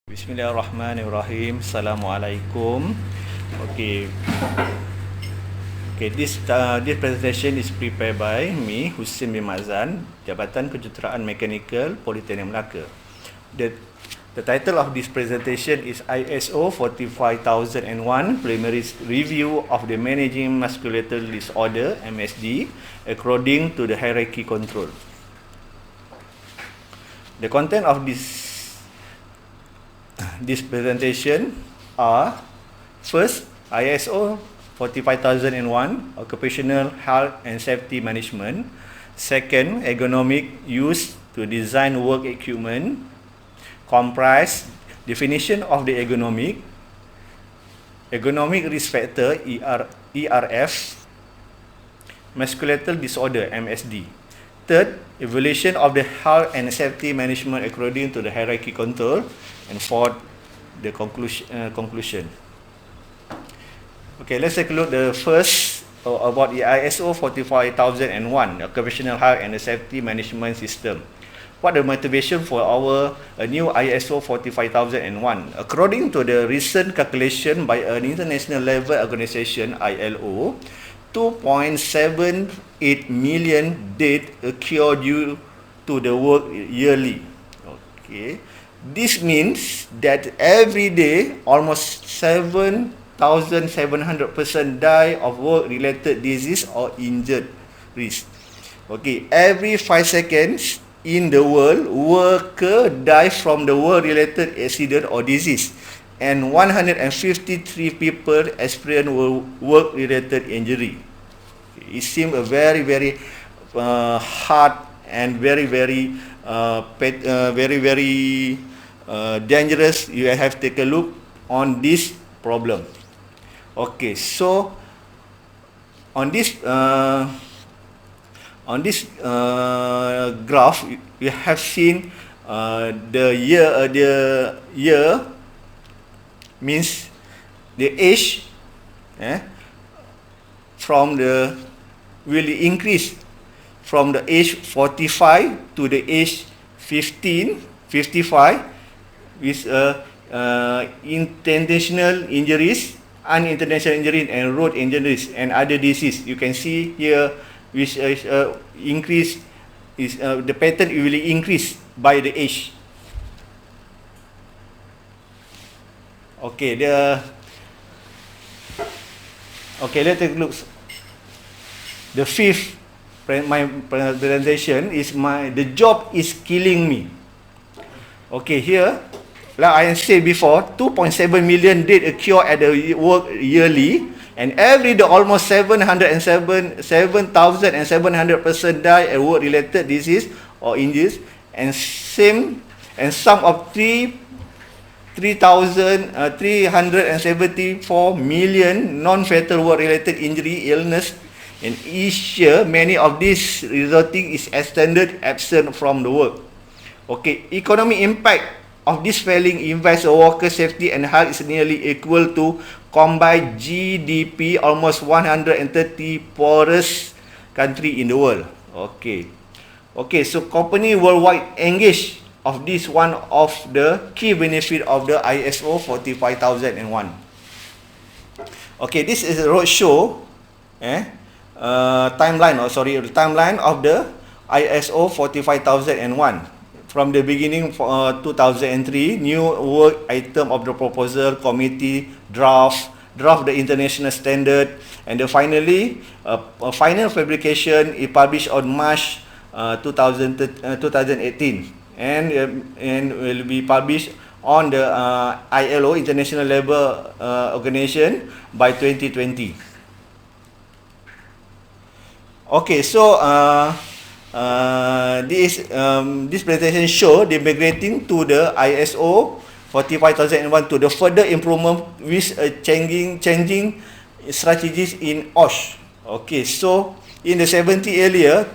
Bismillahirrahmanirrahim. Assalamualaikum. Okay. This presentation is prepared by me, Hussein bin Mazan, Jabatan Kejuruteraan Mekanikal Politeknik Melaka. The title of this presentation is ISO 45001 Preliminary Review of the Managing Musculoskeletal Disorder (MSD) according to the hierarchy control. The content of this presentation are: first, ISO 45001 Occupational Health and Safety Management. Second, ergonomic use to design work equipment. Comprise definition of the ergonomic risk factor ERF, musculoskeletal disorder MSD. Third, evaluation of the health and safety management according to the hierarchy control. And fourth, the conclusion. Okay, let's take a look the first about the ISO 45001 Occupational Health and Safety Management System. What the motivation for our new ISO 45001? According to the recent calculation by an international level organization, ILO, 2.78 million deaths occur due to the work yearly. Okay. This means that every day almost 7,700 persons die of work-related disease or injuries. Okay, every 5 seconds in the world, worker die from the work-related accident or disease, and 153 people experience work-related injury. It seems a very hard and very dangerous. You have to take a look on this problem. Okay, so on this graph, you have seen the year means the age from the will increase from the age 45 to the age 55 with intentional injuries, unintentional injuries, and road injuries and other disease. You can see here which increase is the pattern will increase by the age. Okay, let's take a look. The fifth, my presentation is the job is killing me. Okay, here, like I said before, 2.7 million deaths occur at the work yearly, and every day almost 7,700 persons die at work-related disease or injuries, and some of 374 million non-fatal work-related injury illness. And each year, many of these resulting is extended absent from the work. Okay, economic impact of this failing invest in worker safety and health is nearly equal to combined GDP almost 130 poorest country in the world. Okay, so company worldwide engage of this one of the key benefit of the ISO 45001. Okay, this is a roadshow. Timeline of the ISO 45001 from the beginning 2003, new work item of the proposal committee draft the international standard, and finally final fabrication is published on March 2018 and will be published on the ILO International Labour Organization by 2020. Okay, so this presentation show the migrating to the ISO 45001 to the further improvement with changing strategies in OSH. Okay, so in the 70 area,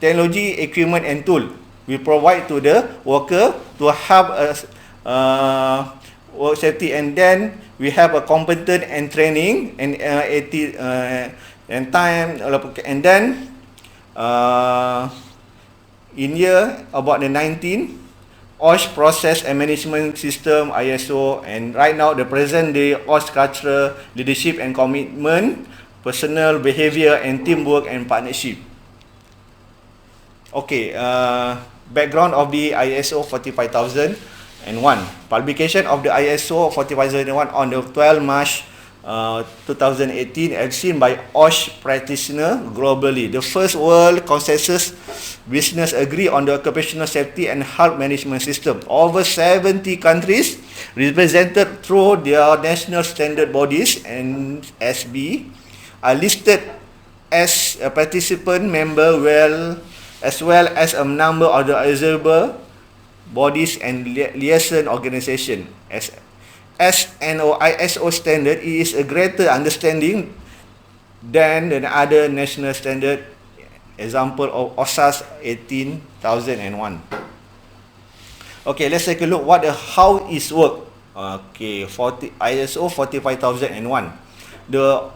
technology, equipment, and tool we provide to the worker to help us work safety, and then we have a competent and training and time, and then in year about the 19 OSH process and management system, ISO, and right now the present day OSH culture, leadership and commitment, personal behavior and teamwork and partnership. Okay, background of the ISO 45001. Publication of the ISO 45001 on the 12 March 2018 as seen by OSH practitioner globally. The first world consensus business agree on the occupational safety and health management system. Over 70 countries represented through their national standard bodies and SB are listed as a participant member, as well as a number of the observer bodies and liaison organization. As an ISO standard, it is a greater understanding than the other national standard. Example of OSAS 18001. Okay, let's take a look how it works. Okay, ISO 45001. The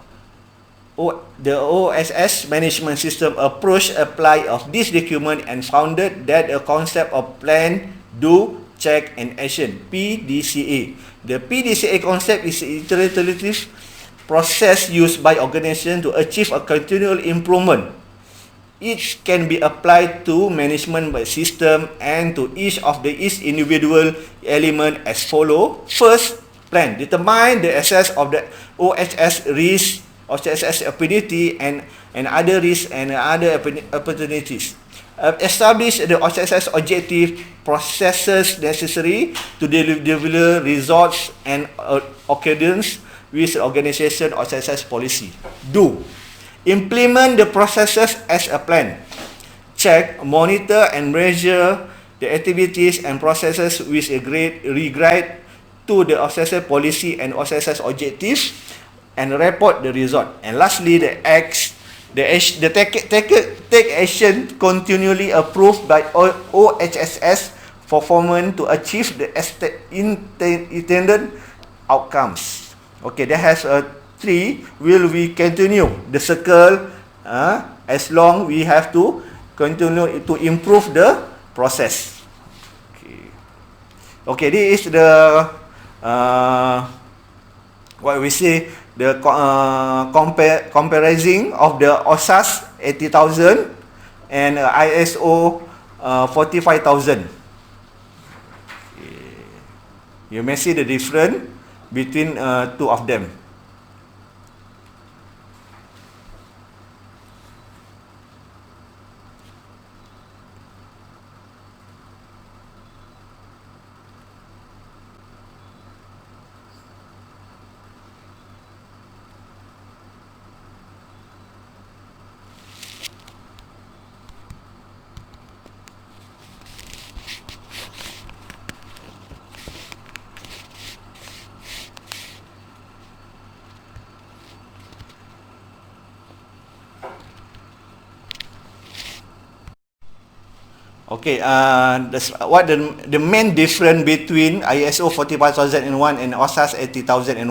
OSS management system approach apply of this document and founded that a concept of plan, do, check and action, PDCA. The PDCA concept is an iterative process used by organizations to achieve a continual improvement. Each can be applied to management by system and to each individual element as follow. First, plan. Determine the assess of the OSS risk, OSS opportunity and other risks and other opportunities. Establish the OSS objective, processes necessary to deliver results and occurrence with organization OSS policy. Do. Implement the processes as a plan. Check, monitor and measure the activities and processes with regard to the OSS policy and OSS objectives and report the result. And lastly, take action continually approved by OHSS performance to achieve the intended outcomes. Okay, that has a 3. Will we continue the circle as long we have to continue to improve the process. Okay, this is the what we say, the comparison of the OSAS 80,000 and ISO 45,000. You may see the difference between two of them. Okay, what the main difference between ISO 45001 and OSAS 80001?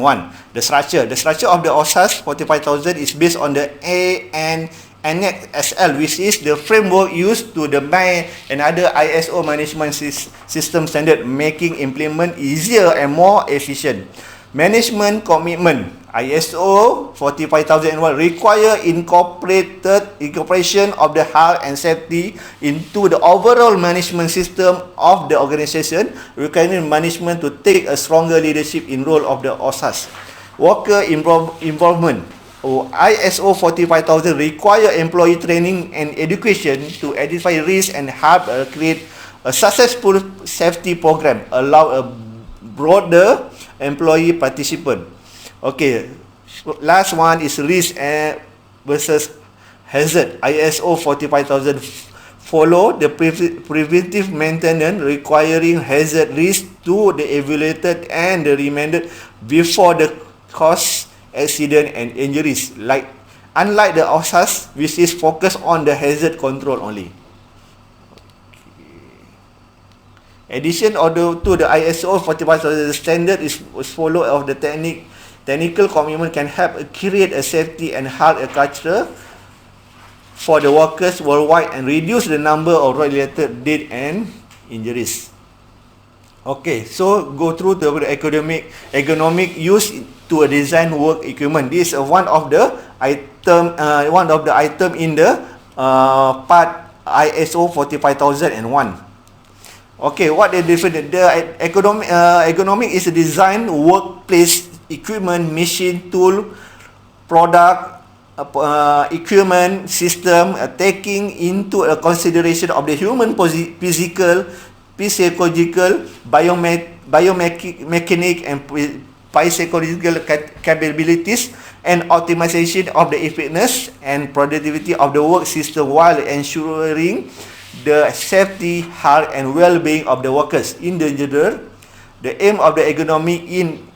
The structure of the OSAS 45000 is based on the ANSL, which is the framework used to define another ISO management system standard, making implement easier and more efficient. Management commitment. ISO 45001 require incorporation of the health and safety into the overall management system of the organization, requiring management to take a stronger leadership in role of the OSAS. Worker involvement. ISO 45000 require employee training and education to identify risk and help create a successful safety program, allow a broader employee participant. Okay, last one is risk versus hazard. ISO 45000 follow the preventive maintenance, requiring hazard risk to be evaluated and remanded before the cause accident and injuries. Unlike the OSAS, which is focused on the hazard control only. Addition to the ISO 45000 standard is follow of the technical commitment can help create a safety and health culture for the workers worldwide and reduce the number of related death and injuries. Okay, so go through the ergonomic use to a design work equipment. This is one of the item in the part ISO 45001. Okay, what the different? The ergonomic is a design workplace equipment, machine, tool, product, equipment, system, taking into a consideration of the human physical, psychological, biomechanic and psychological capabilities, and optimization of the effectiveness and productivity of the work system while ensuring the safety, health and well-being of the workers. In general, the aim of the ergonomic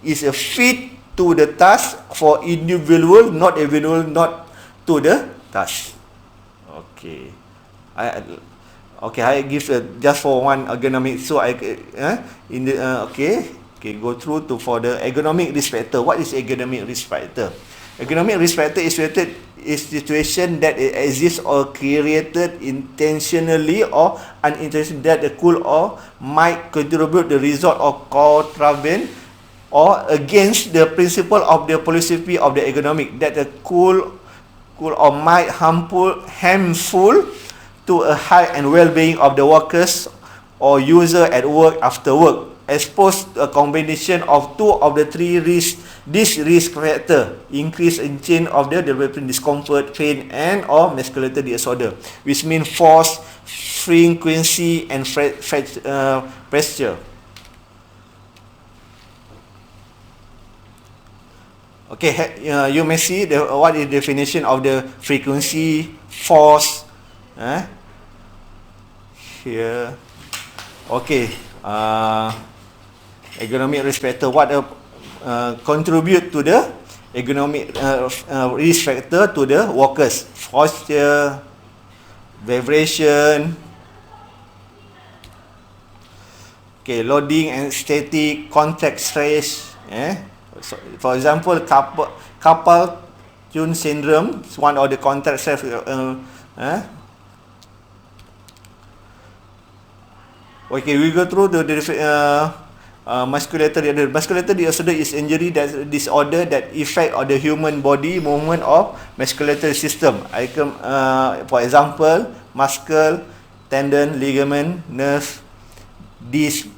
is a fit to the task for individual, not to the task. Okay. I give just for one ergonomic. So go through to for the ergonomic risk factor. What is ergonomic risk factor? Ergonomic risk factor is situation that exists or created intentionally or unintentionally that could or might contribute the result of contravene or against the principle of the philosophy of the ergonomic that could or might harmful to a health and well-being of the workers or user at work after work, exposed to a combination of two of the three this risk factor, increase in chain of the developing discomfort, pain and or muscular disorder, which mean force, frequency and pressure. Okay, you may see what is the definition of the frequency, force, here. Okay, ergonomic risk factor. What contribute to the ergonomic risk factor to the workers? Posture, vibration, okay, loading and static, contact stress. So, for example, carpal tunnel syndrome is one of the contact stress. Okay, we go through the muscular disorder is injury disorder that affect on the human body movement of muscular system. For example, muscle, tendon, ligament, nerve, disc,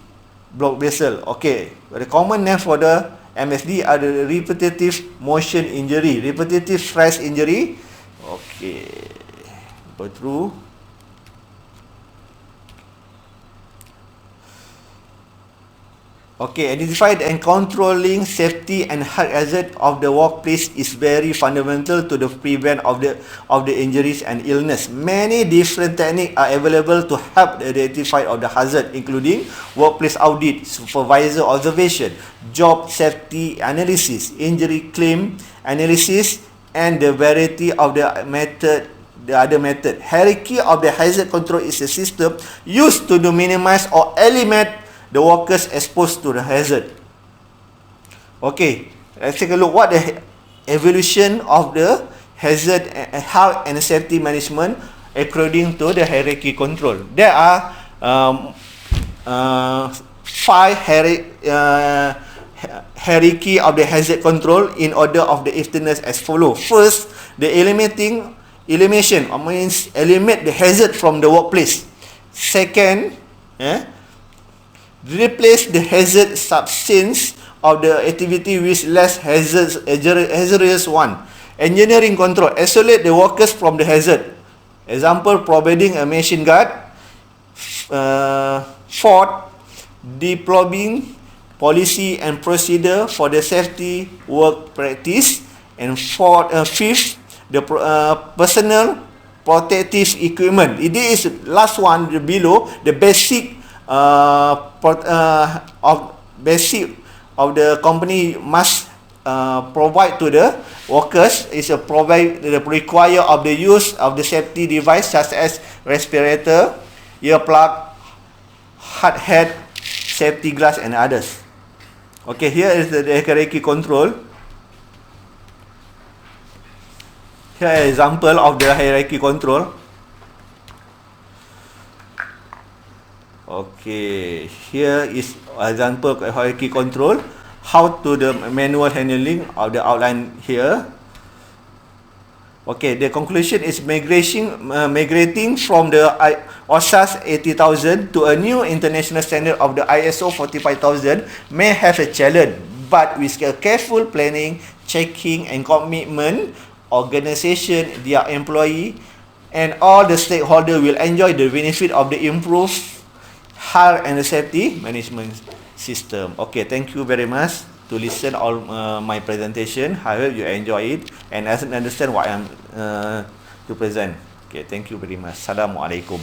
blood vessel. Okay, the common name for the MSD are the repetitive motion injury, repetitive stress injury. Okay, go through. Okay, identified and controlling safety and health hazard of the workplace is very fundamental to the prevent of the injuries and illness. Many different techniques are available to help identify of the hazard, including workplace audit, supervisor observation, job safety analysis, injury claim analysis, and the variety of the other method. Hierarchy of the hazard control is a system used to minimize or eliminate the workers exposed to the hazard. Okay, let's take a look what the evolution of the hazard health and safety management according to the hierarchy control. There are 5 hierarchy of the hazard control in order of the effectiveness as follow. First, the elimination means eliminate the hazard from the workplace. Second, replace the hazard substance of the activity with less hazardous one. Engineering control, isolate the workers from the hazard. Example, providing a machine guard. Fourth, deploying policy and procedure for the safety work practice. And fifth, the personal protective equipment. It is last one below the basic of the company must provide to the workers is require of the use of the safety device such as respirator, earplug, hard hat, safety glass and others. Okay, here is the hierarchy control. Here is example of the hierarchy control. Okay, here is example hierarchy control, how to the manual handling of the outline here. Okay, the conclusion is migrating from the OSAS 80,000 to a new international standard of the ISO 45,000 may have a challenge, but with a careful planning, checking and commitment, organization, their employee and all the stakeholders will enjoy the benefit of the improved health and safety management system. Okay, thank you very much to listen all my presentation. I hope you enjoy it and understand what I'm to present. Okay, thank you very much. Assalamualaikum.